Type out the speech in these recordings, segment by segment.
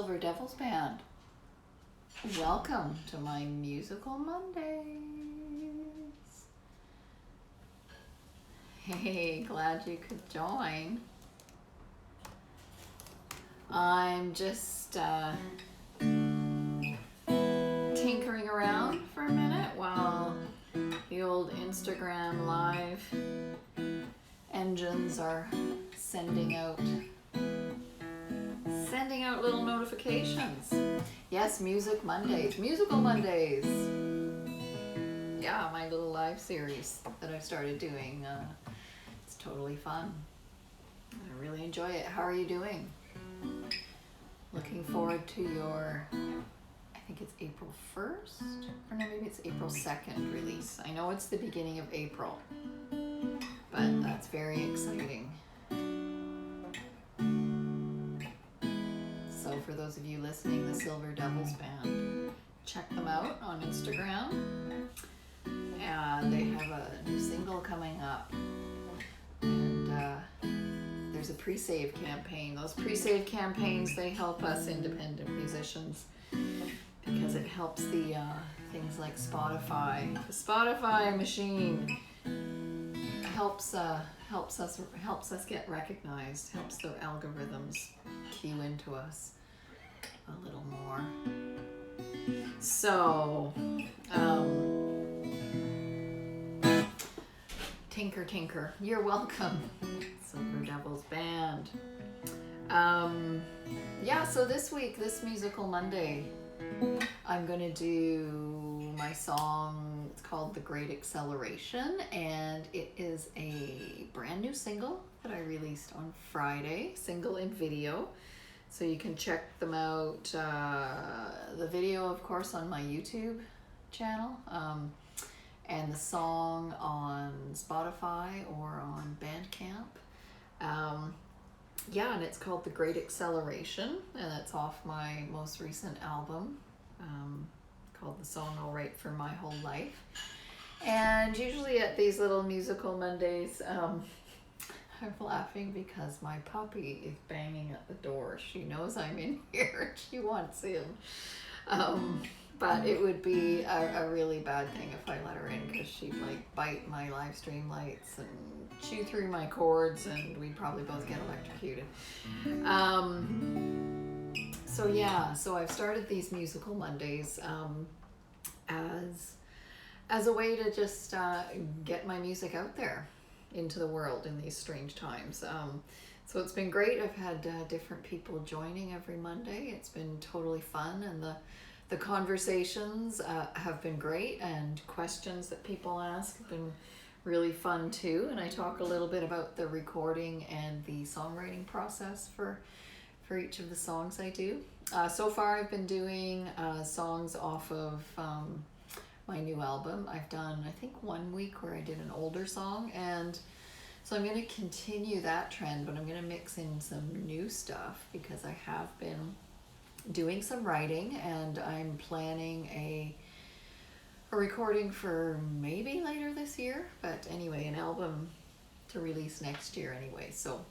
Silver Devils Band. Welcome to my Musical Mondays. Hey, glad you could join. I'm just tinkering around for a minute while the old Instagram live engines are sending out little notifications. Yes, Musical Mondays. Yeah, my little live series that I've started doing. It's totally fun. I really enjoy it. How are you doing? Looking forward to your, I think it's April 1st, or no, maybe it's April 2nd release. I know it's the beginning of April, but that's very exciting. So for those of you listening, the Silver Devils Band, check them out on Instagram. They have a new single coming up, and there's a pre-save campaign. Those pre-save campaigns, they help us independent musicians because it helps the things like Spotify. The Spotify machine helps us get recognized, helps the algorithms cue into us a little more. So, Tinker, you're welcome, Silver Devils Band. So this week, this Musical Monday, I'm gonna do my song. It's called The Great Acceleration, and it is a brand new single that I released on Friday, single and video. So you can check them out, the video, of course, on my YouTube channel, and the song on Spotify or on Bandcamp. And it's called The Great Acceleration, and it's off my most recent album, called The Song I'll Write for My Whole Life. And usually at these little Musical Mondays, I'm laughing because my puppy is banging at the door. She knows I'm in here and she wants in. But it would be a really bad thing if I let her in, because she'd bite my live stream lights and chew through my cords, and we'd probably both get electrocuted. So I've started these Musical Mondays as a way to just get my music out there into the world in these strange times. So it's been great. I've had different people joining every Monday. It's been totally fun, and the conversations have been great, and questions that people ask have been really fun too. And I talk a little bit about the recording and the songwriting process for each of the songs I do. So far I've been doing songs off of my new album. I've done, I think, 1 week where I did an older song, and so I'm going to continue that trend, but I'm going to mix in some new stuff because I have been doing some writing, and I'm planning a recording for maybe later this year, but anyway, an album to release next year anyway. So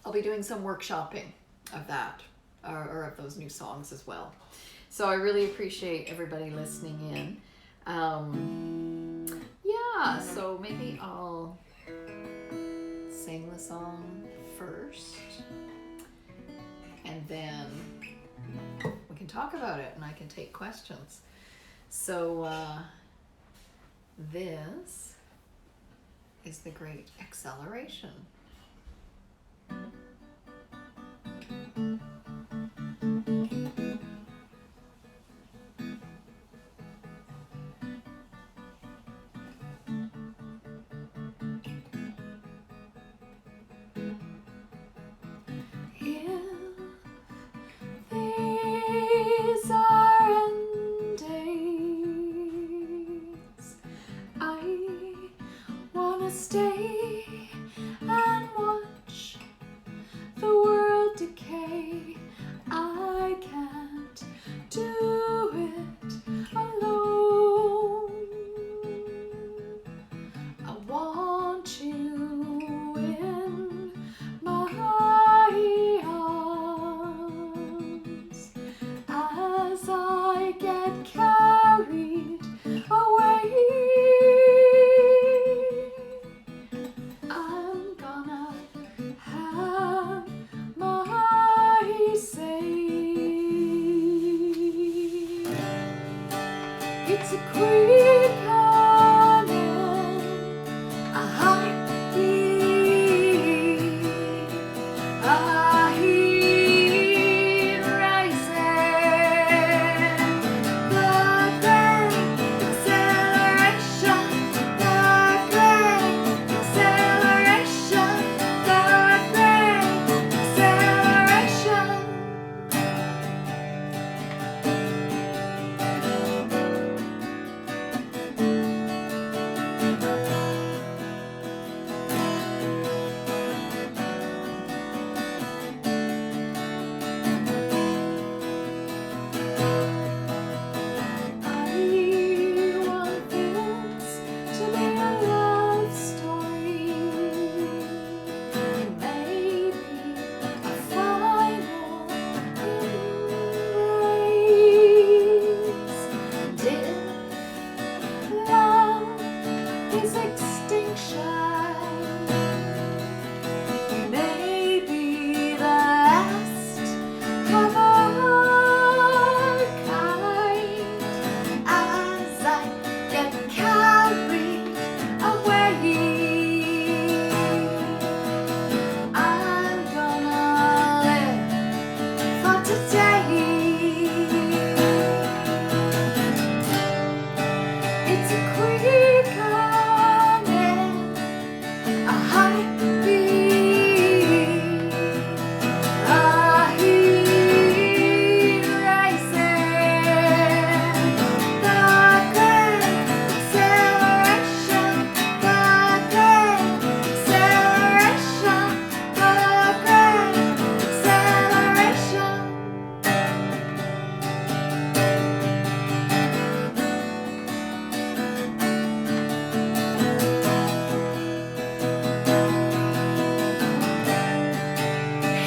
I'll be doing some workshopping of that, or of those new songs as well. So I really appreciate everybody listening in. So maybe I'll sing the song first, and then we can talk about it and I can take questions. So this is The Great Acceleration. Stay and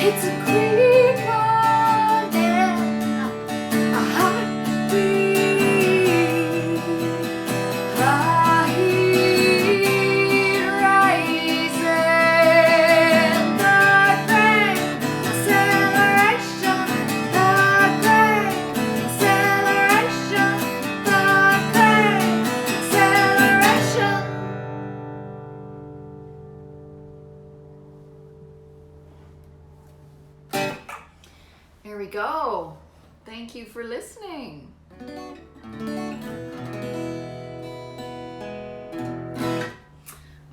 It's a quick on a heartbeat, a heat rising, the great acceleration, the great acceleration, the great acceleration. Here we go. Thank you for listening.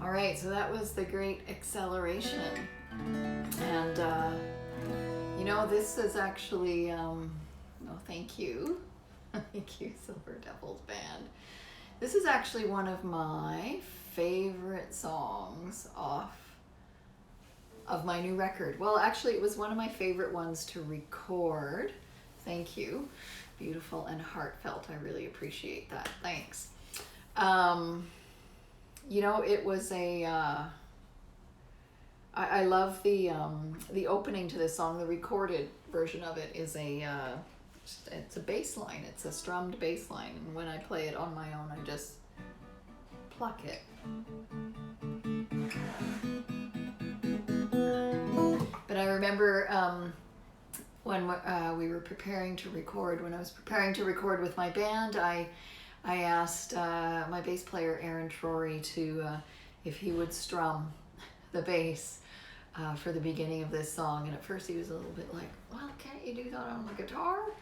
All right, so that was the Great Acceleration. And, you know, this is actually, thank you. Thank you, Silver Devils Band. This is actually one of my favorite songs off of my new record. Well, actually, it was one of my favorite ones to record. Thank you. Beautiful and heartfelt. I really appreciate that. Thanks. You know, it was a... I love the opening to this song. The recorded version of it is it's a bass line. It's a strummed bass line. And when I play it on my own, I just pluck it. But I remember when we were preparing to record, when I was preparing to record with my band, I asked my bass player, Aaron Trory, if he would strum the bass for the beginning of this song. And at first he was a little bit like, well, can't you do that on the guitar?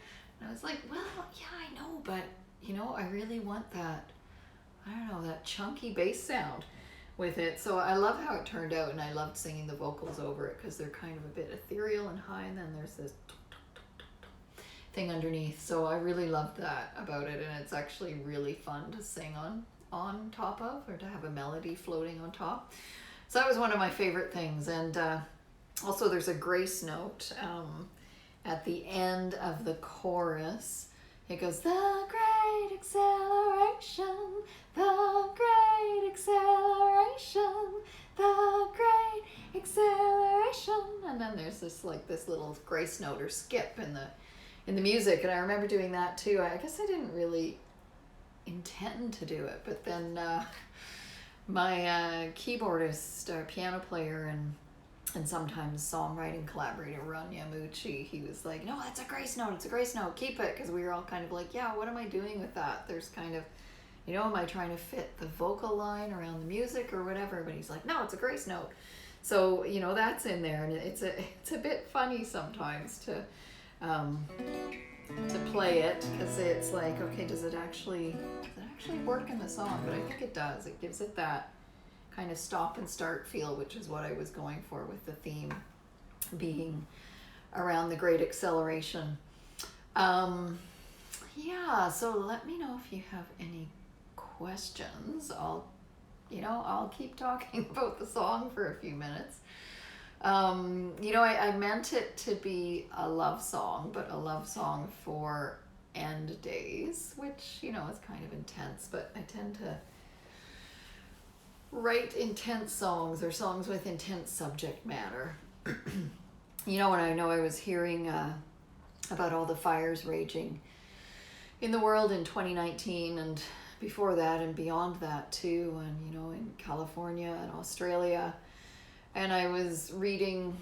And I was like, well, yeah, I know, but, you know, I really want that, I don't know, that chunky bass sound with it. So I love how it turned out, and I loved singing the vocals over it because they're kind of a bit ethereal and high, and then there's this thing underneath. So I really loved that about it, and it's actually really fun to sing on top of, or to have a melody floating on top. So that was one of my favorite things. And also there's a grace note at the end of the chorus. It goes, the great acceleration, the great acceleration, the great acceleration. And then there's this little grace note or skip in the music. And I remember doing that too. I guess I didn't really intend to do it, but then my keyboardist, piano player, and sometimes songwriting collaborator, Ron Yamuchi, he was like, no, that's a grace note, it's a grace note, keep it. Because we were all kind of like, yeah, what am I doing with that? There's kind of, you know, am I trying to fit the vocal line around the music or whatever? But he's like, no, it's a grace note. So, you know, that's in there, and it's a bit funny sometimes to play it, because it's like, okay, does it actually work in the song? But I think it does. It gives it that kind of stop and start feel, which is what I was going for with the theme being around the great acceleration. Yeah, so let me know if you have any questions. I'll keep talking about the song for a few minutes. You know, I meant it to be a love song, but a love song for end days, which, you know, is kind of intense, but I tend to write intense songs, or songs with intense subject matter. You know, when I was hearing about all the fires raging in the world in 2019, and before that and beyond that too, and, you know, in California and Australia, and I was reading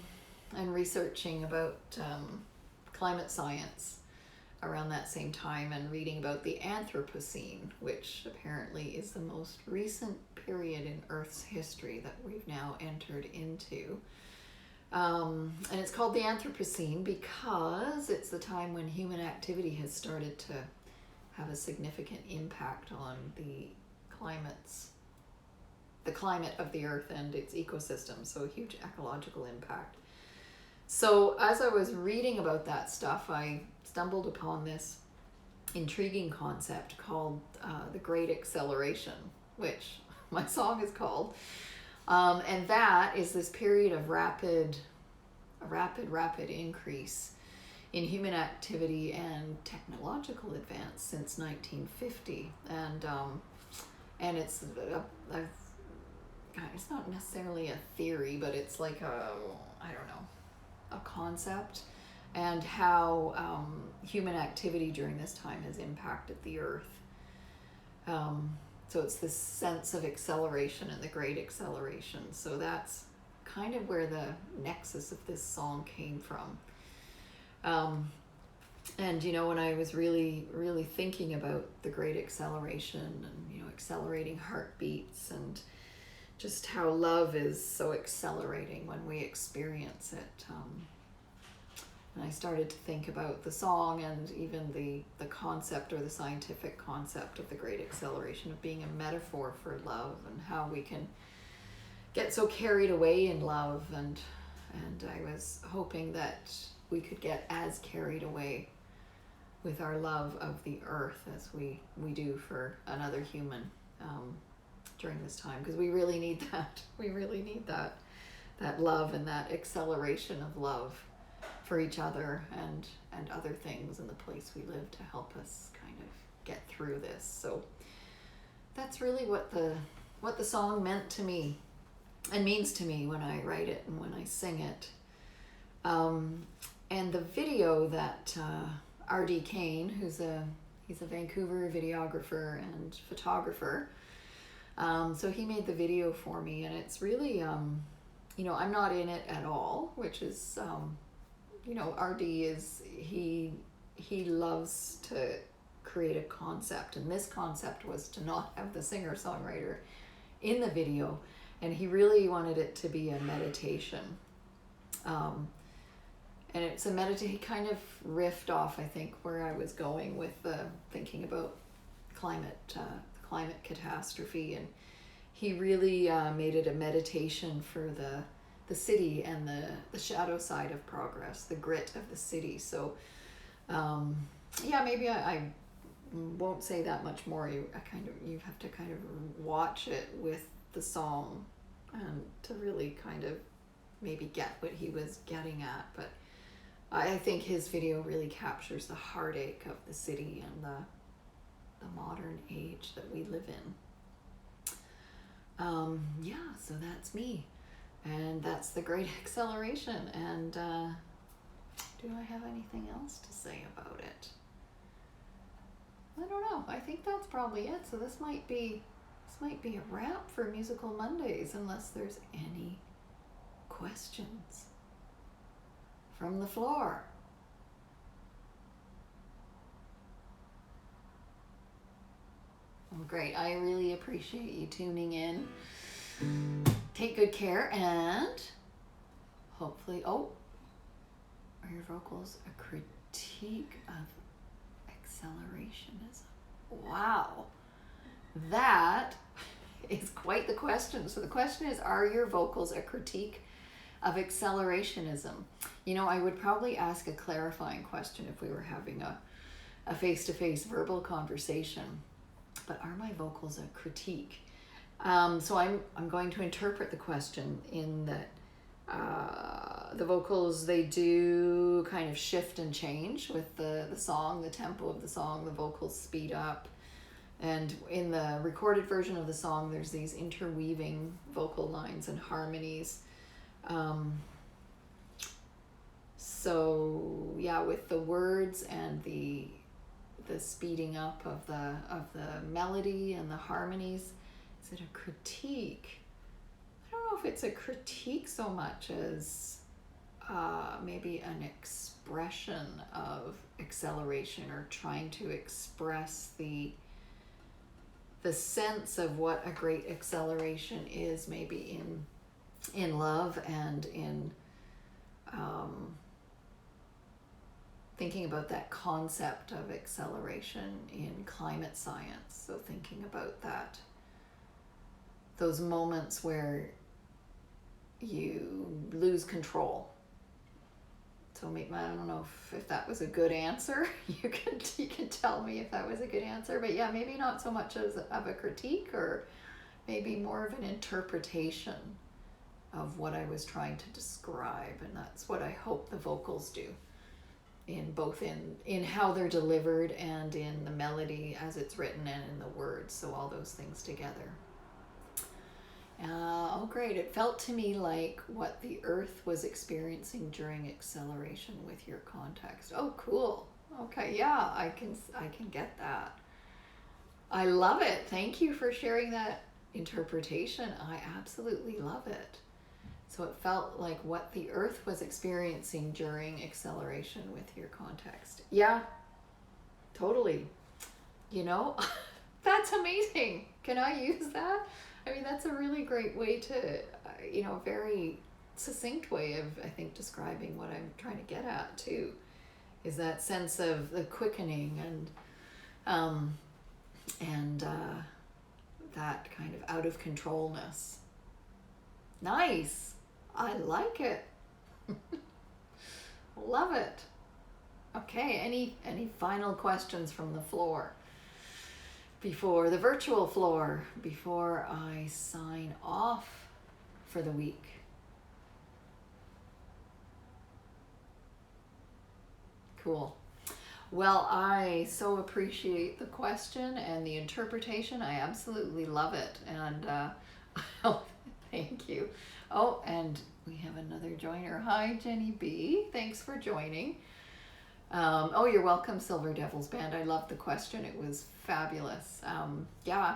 and researching about climate science around that same time, and reading about the Anthropocene, which apparently is the most recent period in Earth's history that we've now entered into. And it's called the Anthropocene because it's the time when human activity has started to have a significant impact on the climate of the Earth and its ecosystem, so a huge ecological impact. So as I was reading about that stuff, I stumbled upon this intriguing concept called the Great Acceleration, which my song is called. And that is this period of rapid increase in human activity and technological advance since 1950. And it's not necessarily a theory, but it's like I don't know, a concept, and how human activity during this time has impacted the earth. So it's this sense of acceleration and the great acceleration. So that's kind of where the nexus of this song came from. And when I was really, really thinking about the great acceleration and, accelerating heartbeats and just how love is so accelerating when we experience it. And I started to think about the song and even the concept, or the scientific concept, of the great acceleration, of being a metaphor for love, and how we can get so carried away in love. And I was hoping that we could get as carried away with our love of the earth as we do for another human during this time, because we really need that. We really need that love and that acceleration of love for each other and other things in the place we live, to help us kind of get through this. So that's really what the song meant to me and means to me when I write it and when I sing it. And the video that R.D. Kane, he's a Vancouver videographer and photographer, so he made the video for me, and it's really I'm not in it at all, which is R.D. is he loves to create a concept, and this concept was to not have the singer-songwriter in the video, and he really wanted it to be a meditation. And it's a meditation. He kind of riffed off, I think, where I was going with thinking about climate catastrophe, and he really made it a meditation for the city and the shadow side of progress, the grit of the city. So maybe I won't say that much more. You have to kind of watch it with the song and to really kind of maybe get what he was getting at. But I think his video really captures the heartache of the city and the modern age that we live in. So that's me. And that's the great acceleration. And do I have anything else to say about it? I don't know. I think that's probably it. So this might be a wrap for Musical Mondays, unless there's any questions from the floor. Well, great. I really appreciate you tuning in. Take good care, and hopefully, are your vocals a critique of accelerationism? Wow. That is quite the question. So the question is, are your vocals a critique of accelerationism? I would probably ask a clarifying question if we were having a face-to-face verbal conversation. But are my vocals a critique? So I'm going to interpret the question in that the vocals, they do kind of shift and change with the song, the tempo of the song. The vocals speed up. And in the recorded version of the song, there's these interweaving vocal lines and harmonies. With the words and the speeding up of the melody and the harmonies, is it a critique? I don't know if it's a critique so much as maybe an expression of acceleration, or trying to express the sense of what a great acceleration is, maybe in love and in thinking about that concept of acceleration in climate science. So thinking about those moments where you lose control. So maybe, I don't know if that was a good answer. You can tell me if that was a good answer. But yeah, maybe not so much of a critique, or maybe more of an interpretation of what I was trying to describe. And that's what I hope the vocals do, in both in how they're delivered and in the melody as it's written and in the words. So all those things together. Oh, great. It felt to me like what the Earth was experiencing during acceleration with your context. Oh, cool. Okay, yeah, I can get that. I love it. Thank you for sharing that interpretation. I absolutely love it. So it felt like what the Earth was experiencing during acceleration with your context. Yeah, totally. You know, that's amazing. Can I use that? I mean, that's a really great way to, very succinct way of, I think, describing what I'm trying to get at too, is that sense of the quickening um, and that kind of out of controlness. Nice. I like it. Love it. Okay, any final questions from the floor? Before the virtual floor, before I sign off for the week. Cool. Well, I so appreciate the question and the interpretation. I absolutely love it. And oh, thank you. Oh, and we have another joiner. Hi, Jenny B. Thanks for joining. Oh, you're welcome, Silver Devils Band. I love the question. It was fabulous. Yeah.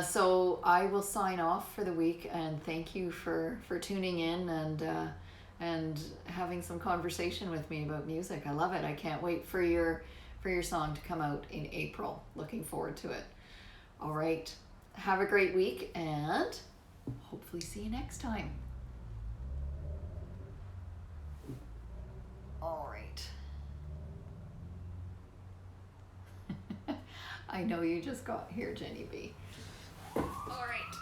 So I will sign off for the week, and thank you for tuning in and having some conversation with me about music. I love it. I can't wait for your song to come out in April. Looking forward to it. All right. Have a great week, and hopefully see you next time. All right. I know you just got here, Jenny B. All right.